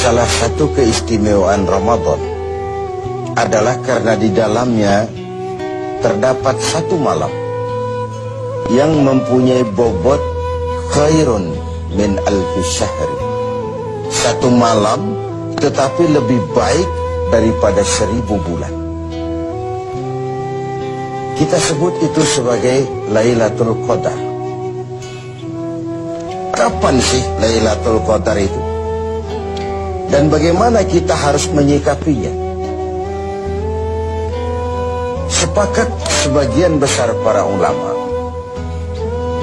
salah satu keistimewaan Ramadan adalah karena di dalamnya terdapat satu malam yang mempunyai bobot khairun min alfi syahri. Satu malam tetapi lebih baik daripada 1000 bulan. Kita sebut itu sebagai Lailatul Qadar. Kapan sih Lailatul Qadar itu? Dan bagaimana kita harus menyikapinya? Sepakat sebagian besar para ulama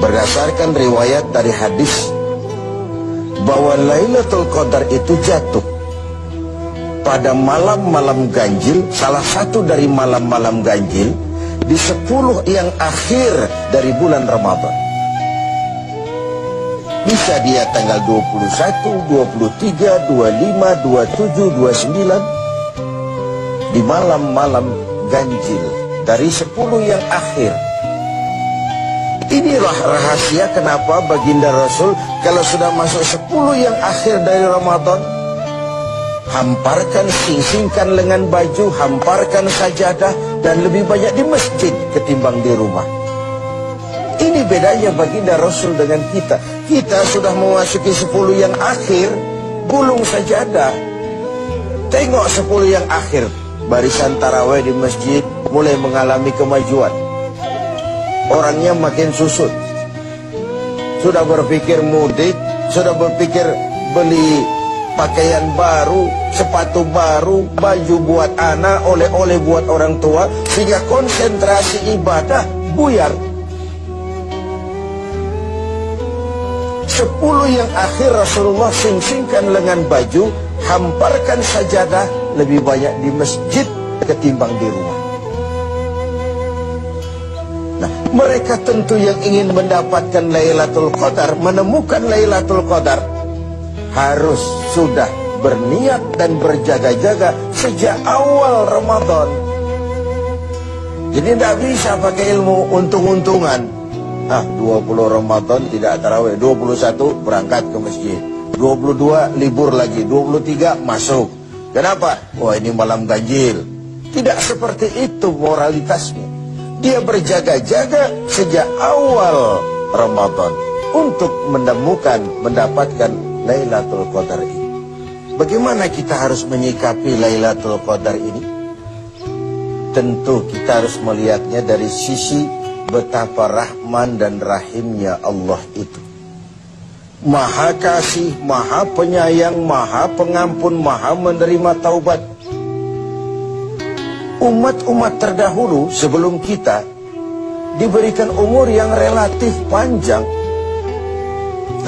berdasarkan riwayat dari hadis bahwa Lailatul Qadar itu jatuh pada malam-malam ganjil, salah satu dari malam-malam ganjil di 10 yang akhir dari bulan Ramadan. Bisa dia tanggal 21, 23, 25, 27, 29 di malam-malam ganjil dari 10 yang akhir. Inilah rahasia kenapa baginda Rasul kalau sudah masuk 10 yang akhir dari Ramadan, hamparkan, sing-singkan lengan baju, hamparkan sajadah, dan lebih banyak di masjid ketimbang di rumah. Ini bedanya baginda Rasul dengan kita. Kita sudah memasuki 10 yang akhir, gulung sajadah. Tengok 10 yang akhir, barisan tarawih di masjid mulai mengalami kemajuan. Orangnya makin susut. Sudah berpikir mudik, sudah berpikir beli pakaian baru, sepatu baru, baju buat anak, oleh-oleh buat orang tua, sehingga konsentrasi ibadah buyar. 10 yang akhir Rasulullah sing-singkan lengan baju, hamparkan sajadah, lebih banyak di masjid ketimbang di rumah. Nah, mereka tentu yang ingin mendapatkan Lailatul Qadar, menemukan Lailatul Qadar, harus sudah berniat dan berjaga-jaga sejak awal Ramadan. Jadi tidak bisa pakai ilmu untung-untungan. 20 Ramadan tidak tarawih, 21 berangkat ke masjid, 22 libur lagi, 23 masuk. Kenapa? Wah, ini malam ganjil. Tidak seperti itu moralitasnya. Dia berjaga-jaga sejak awal Ramadan untuk mendapatkan Lailatul Qadar ini. Bagaimana kita harus menyikapi Lailatul Qadar ini? Tentu kita harus melihatnya dari sisi betapa rahman dan rahimnya Allah itu. Maha kasih, maha penyayang, maha pengampun, maha menerima taubat. Umat-umat terdahulu sebelum kita diberikan umur yang relatif panjang.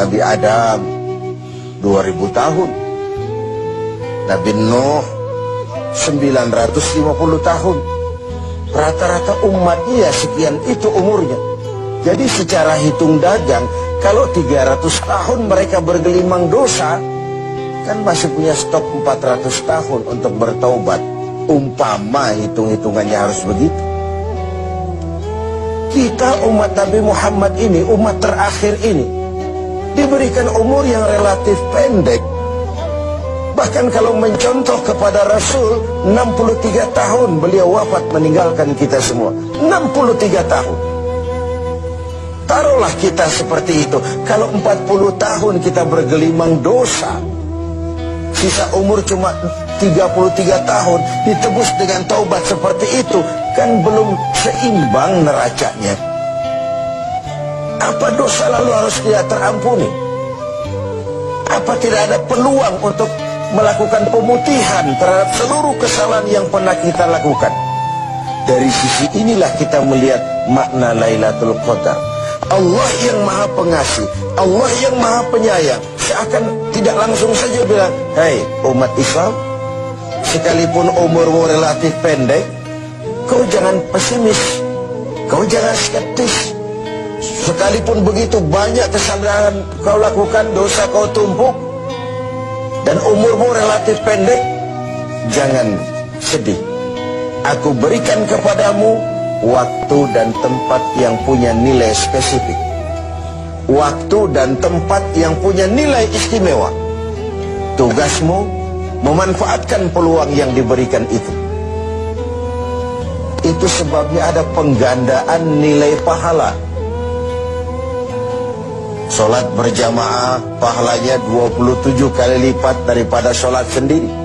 Nabi Adam 2000 tahun, Nabi Nuh 950 tahun. Rata-rata umatnya sekian itu umurnya. Jadi secara hitung dagang, kalau 300 tahun mereka bergelimang dosa, kan masih punya stok 400 tahun untuk bertaubat. Umpama hitung-hitungannya harus begitu. Kita umat Nabi Muhammad ini, umat terakhir ini, diberikan umur yang relatif pendek. Bahkan kalau mencontoh kepada Rasul, 63 tahun beliau wafat meninggalkan kita semua. 63 tahun. Taruhlah kita seperti itu. Kalau 40 tahun kita bergelimang dosa, sisa umur cuma 33 tahun, ditebus dengan taubat seperti itu, kan belum seimbang neracanya. Apa dosa lalu harus tidak terampuni? Apa tidak ada peluang untuk melakukan pemutihan terhadap seluruh kesalahan yang pernah kita lakukan? Dari sisi inilah kita melihat makna Lailatul Qadar. Allah yang maha pengasih, Allah yang maha penyayang, seakan tidak langsung saja bilang, "Hai umat Islam, sekalipun umurmu relatif pendek, kau jangan pesimis, kau jangan skeptis. Sekalipun begitu banyak kesalahan kau lakukan, dosa kau tumpuk, dan umurmu relatif pendek, jangan sedih. Aku berikan kepadamu waktu dan tempat yang punya nilai spesifik. Waktu dan tempat yang punya nilai istimewa. Tugasmu memanfaatkan peluang yang diberikan itu. Itu sebabnya ada penggandaan nilai pahala. Sholat berjamaah pahalanya 27 kali lipat daripada sholat sendiri.